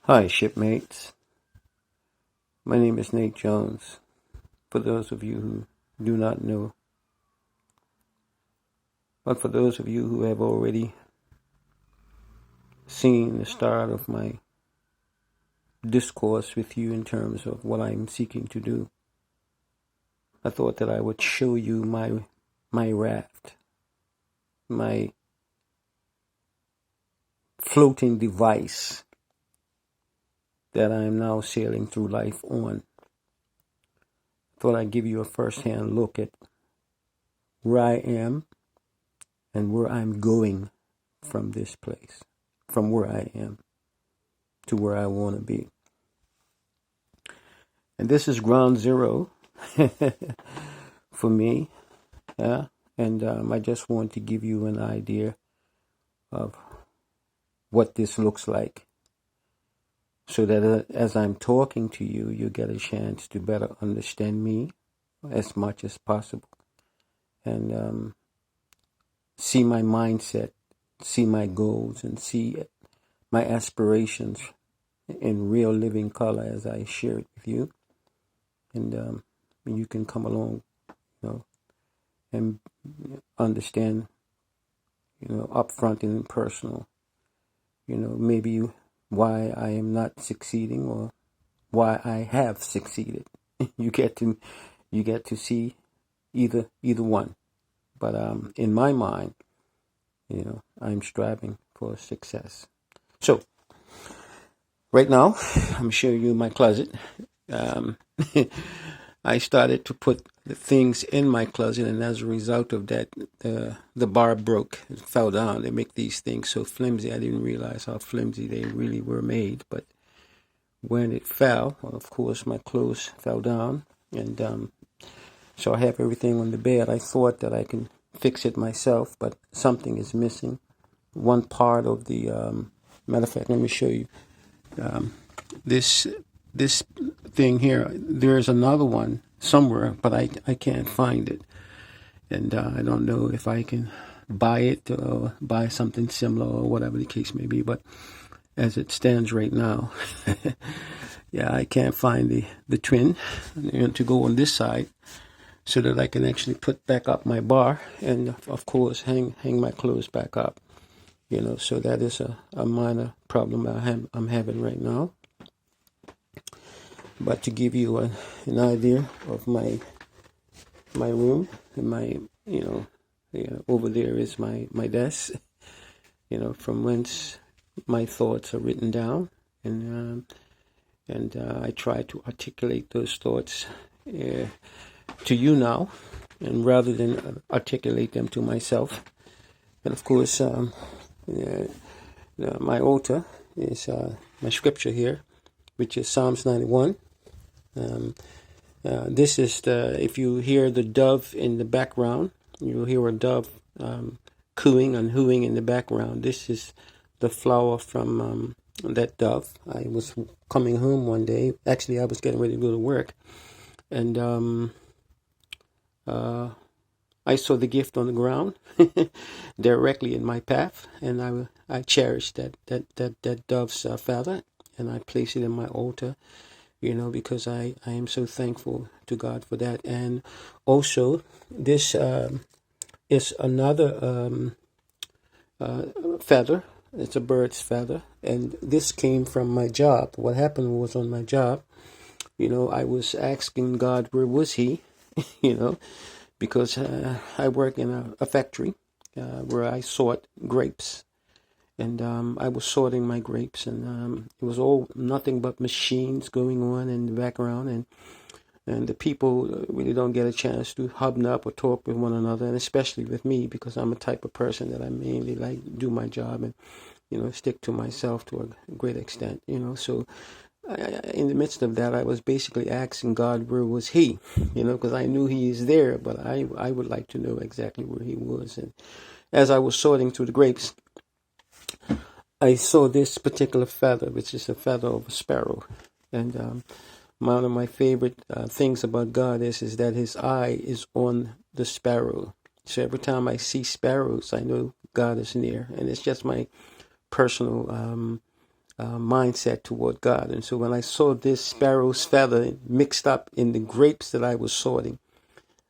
Hi, shipmates. My name is Nate Jones. For those of you who do not know, but for those of you who have already seen the start of my discourse with you in terms of what I'm seeking to do, I thought that I would show you my raft, my floating device that I am now sailing through life on. Thought I'd give you a first-hand look at where I am and where I'm going from this place, from where I am to where I want to be. And this is ground zero for me. Yeah. And I just want to give you an idea of what this looks like so that as I'm talking to you, you get a chance to better understand me as much as possible and see my mindset, see my goals, and see my aspirations in real living color as I share it with you. And you can come along, and understand, upfront and personal, maybe why I am not succeeding or why I have succeeded. you get to see either one. But in my mind, I'm striving for success. So right now, I'm showing you my closet. I started to put the things in my closet, and as a result of that, the bar broke. It fell down. They make these things so flimsy. I didn't realize how flimsy they really were made. But when it fell, well, of course, my clothes fell down, and so I have everything on the bed. I thought that I can fix it myself, but something is missing. One part of the matter of fact, let me show you this thing here. There's another one somewhere, but I can't find it, and I don't know if I can buy it or buy something similar or whatever the case may be. But as it stands right now, yeah, I can't find the twin to go on this side so that I can actually put back up my bar and of course hang my clothes back up. So that is a minor problem I'm having right now. But to give you an idea of my room, and over there is my desk, from whence my thoughts are written down, and I try to articulate those thoughts to you now, and rather than articulate them to myself. And of course, my altar is my scripture here, which is Psalms 91. This is if you hear the dove in the background, you'll hear a dove cooing and hooing in the background. This is the flower from that dove. I was coming home one day. Actually, I was getting ready to go to work, and I saw the gift on the ground directly in my path, and I cherished that dove's feather, and I placed it in my altar. Because I am so thankful to God for that. And also, this is another feather. It's a bird's feather. And this came from my job. What happened was on my job, I was asking God, where was he? Because I work in a factory where I sort grapes. And I was sorting my grapes, and it was all nothing but machines going on in the background, and the people really don't get a chance to hobnob or talk with one another, and especially with me, because I'm a type of person that I mainly like do my job and stick to myself to a great extent. So in the midst of that, I was basically asking God, where was he? Because I knew he is there, but I would like to know exactly where he was. And as I was sorting through the grapes, I saw this particular feather, which is a feather of a sparrow. And one of my favorite things about God is that his eye is on the sparrow. So every time I see sparrows, I know God is near. And it's just my personal mindset toward God. And so when I saw this sparrow's feather mixed up in the grapes that I was sorting,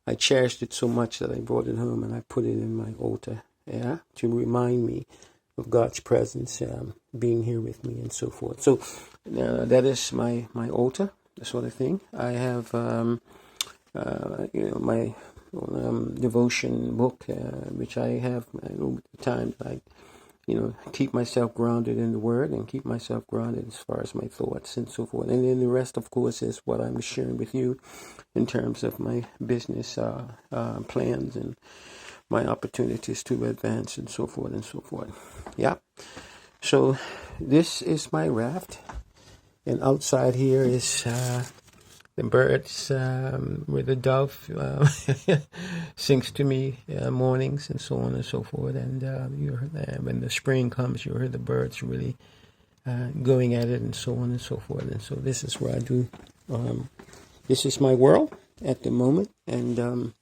I cherished it so much that I brought it home and I put it in my altar, to remind me of God's presence, being here with me and so forth. So that is my altar, sort of thing. I have, my devotion book, which I have over time. I keep myself grounded in the Word and keep myself grounded as far as my thoughts and so forth. And then the rest, of course, is what I'm sharing with you in terms of my business plans and my opportunities to advance and so forth and so forth. Yeah. So this is my raft. And outside here is the birds, where the dove sings to me mornings and so on and so forth. And when the spring comes, you hear the birds really going at it and so on and so forth. And so this is where I do. This is my world at the moment, and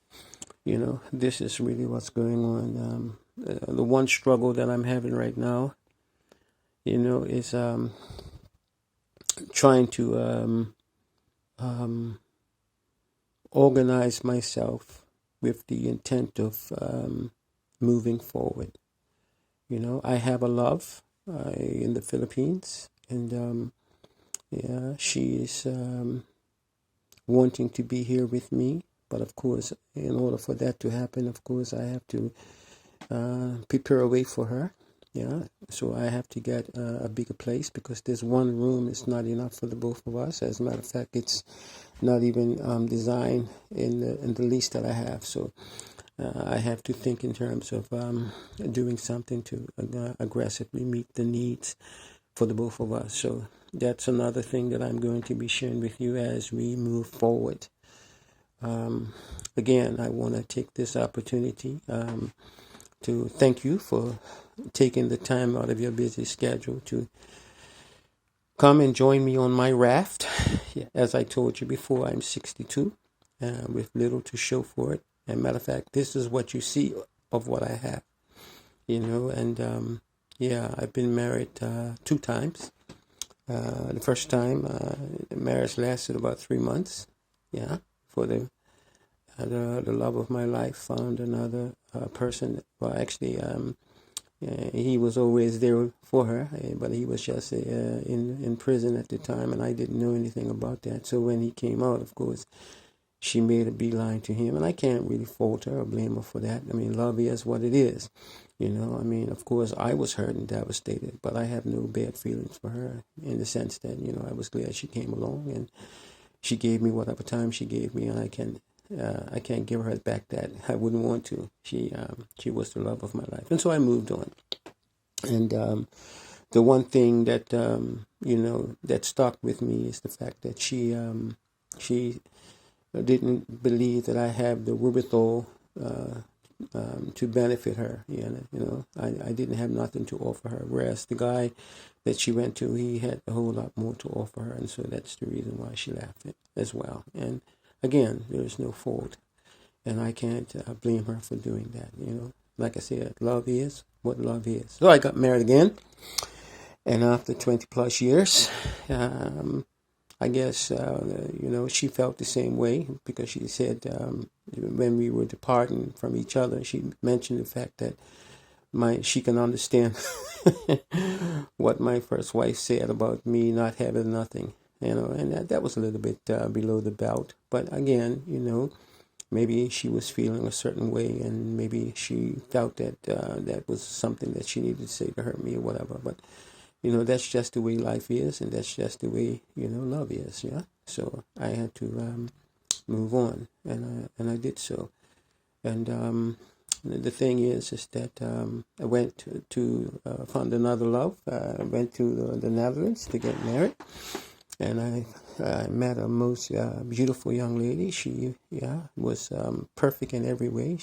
this is really what's going on. The one struggle that I'm having right now, is trying to organize myself with the intent of moving forward. I have a love in the Philippines, and she is wanting to be here with me. But of course, in order for that to happen, of course, I have to prepare a way for her. Yeah, so I have to get a bigger place, because this one room is not enough for the both of us. As a matter of fact, it's not even designed in the lease that I have. So I have to think in terms of doing something to aggressively meet the needs for the both of us. So that's another thing that I'm going to be sharing with you as we move forward. Again, I want to take this opportunity to thank you for taking the time out of your busy schedule to come and join me on my raft. As I told you before, I'm 62 with little to show for it. As a matter of fact, this is what you see of what I have, and I've been married 2 times. The first time, the marriage lasted about 3 months. For the love of my life, found another person. Well, actually, he was always there for her, but he was just in prison at the time, and I didn't know anything about that. So when he came out, of course, she made a beeline to him, and I can't really fault her or blame her for that. I mean, love is what it is. Of course, I was hurt and devastated, but I have no bad feelings for her, in the sense that, I was glad she came along, and she gave me whatever time she gave me, and I can't give her back that. I wouldn't want to. She was the love of my life, and so I moved on. And the one thing that that stuck with me is the fact that she didn't believe that I have the wherewithal to benefit her. I didn't have nothing to offer her, whereas the guy that she went to, he had a whole lot more to offer her, and so that's the reason why she left it as well. And again, there is no fault, and I can't blame her for doing that. Like I said, love is what love is. So I got married again, and after 20 plus years, I guess, she felt the same way, because she said when we were departing from each other, she mentioned the fact that she can understand what my first wife said about me not having nothing, and that was a little bit below the belt. But again, maybe she was feeling a certain way, and maybe she felt that that was something that she needed to say to hurt me or whatever. But that's just the way life is, and that's just the way, love is, yeah? So I had to move on, and I did so. And the thing is that I went to found another love. I went to the Netherlands to get married, and I met a most beautiful young lady. She, was perfect in every way.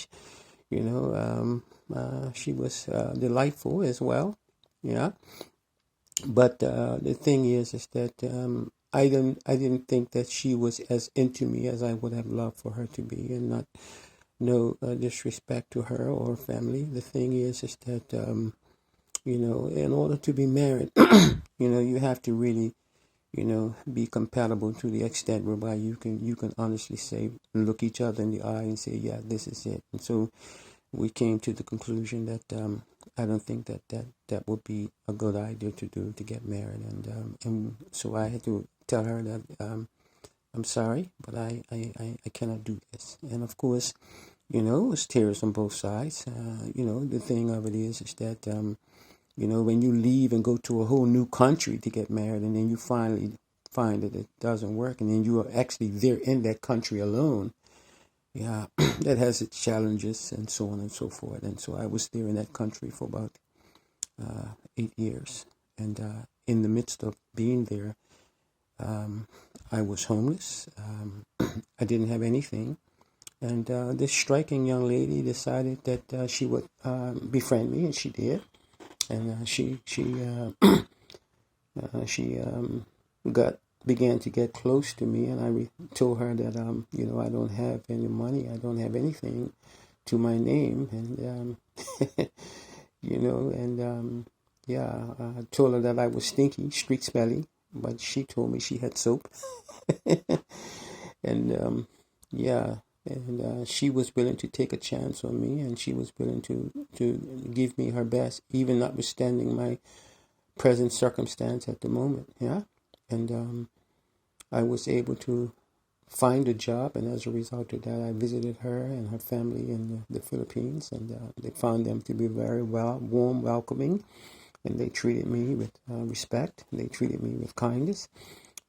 She was delightful as well, yeah. But the thing is that I didn't think that she was as into me as I would have loved for her to be, and not no disrespect to her or her family. The thing is that in order to be married, you have to really, be compatible to the extent whereby you can honestly say, look each other in the eye and say, yeah, this is it. And so we came to the conclusion that I don't think that would be a good idea to do, to get married. And so I had to tell her that I'm sorry, but I cannot do this. And of course, it's tears on both sides. The thing of it is that when you leave and go to a whole new country to get married, and then you finally find that it doesn't work, and then you are actually there in that country alone, yeah, that has its challenges and so on and so forth. And so I was there in that country for about 8 years. And in the midst of being there, I was homeless. I didn't have anything. And this striking young lady decided that she would befriend me, and she did. And she began to get close to me, and I told her that I don't have any money, I don't have anything to my name, and I told her that I was stinky, street smelly, but she told me she had soap, and she was willing to take a chance on me, and she was willing to give me her best, even notwithstanding my present circumstance at the moment. Yeah. And I was able to find a job, and as a result of that, I visited her and her family in the Philippines, and they found them to be very warm, welcoming, and they treated me with respect. They treated me with kindness,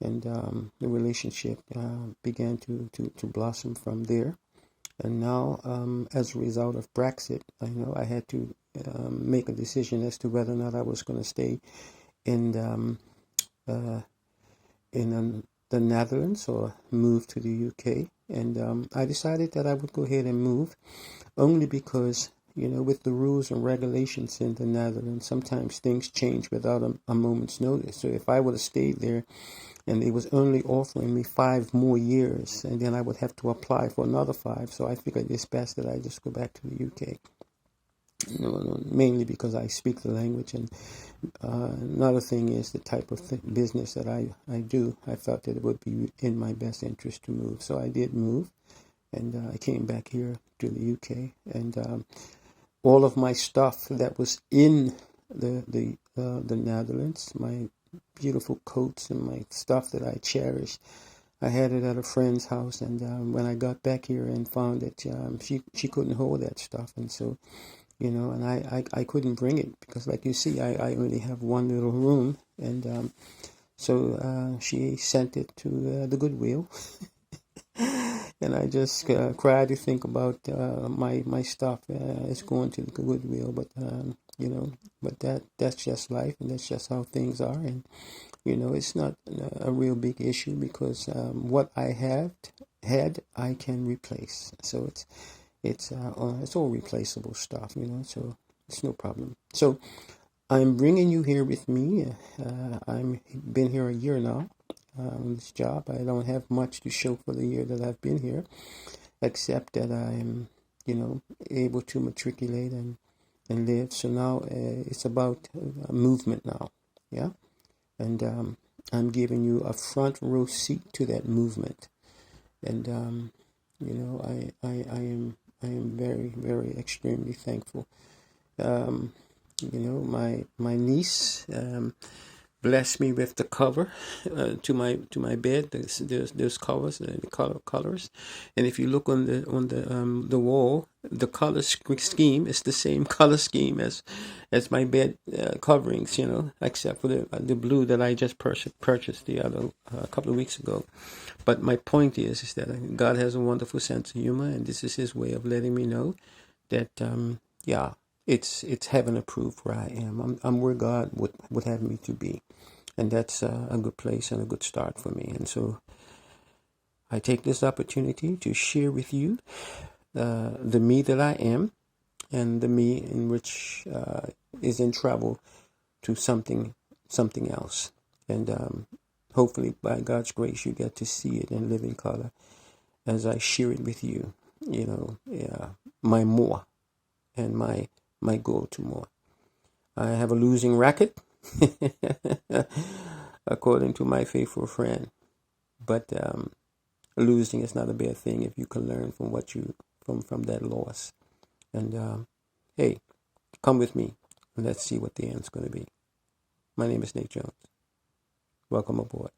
and the relationship began to blossom from there. And now, as a result of Brexit, I had to make a decision as to whether or not I was going to stay in the Netherlands or move to the UK. And I decided that I would go ahead and move, only because, with the rules and regulations in the Netherlands, sometimes things change without a moment's notice. So if I would have stayed there and they was only offering me 5 more years, and then I would have to apply for another 5. So I figured it's best that I just go back to the UK. Mainly because I speak the language, and another thing is the type of business that I do. I felt that it would be in my best interest to move, so I did move, and I came back here to the UK, and all of my stuff that was in the Netherlands, my beautiful coats and my stuff that I cherished, I had it at a friend's house, and when I got back here and found that she couldn't hold that stuff, and so. And I couldn't bring it because, like you see, I only have one little room, and so she sent it to the Goodwill, and I just cried to think about my stuff. It's going to the Goodwill, but that's just life, and that's just how things are, and it's not a real big issue because what I had I can replace, so it's all replaceable stuff, so it's no problem. So I'm bringing you here with me. I'm been here a year now on this job. I don't have much to show for the year that I've been here, except that I'm, able to matriculate and live. So now it's about movement now, yeah? And I'm giving you a front row seat to that movement. And, I am very, very extremely thankful. My niece blessed me with the cover to my bed. There's covers, the colors, and if you look on the wall, the color scheme is the same color scheme as my bed coverings. Except for the blue that I just purchased the other a couple of weeks ago. But my point is that God has a wonderful sense of humor, and this is His way of letting me know that it's heaven approved where I am. I'm where God would have me to be, and that's a good place and a good start for me. And so I take this opportunity to share with you the me that I am, and the me in which is in travel to something else, and hopefully by God's grace you get to see it in living color as I share it with you. My more and my goal to more. I have a losing record, according to my faithful friend. But losing is not a bad thing if you can learn from what you from that loss. And hey, come with me and let's see what the end's going to be. My name is Nate Jones. Welcome aboard.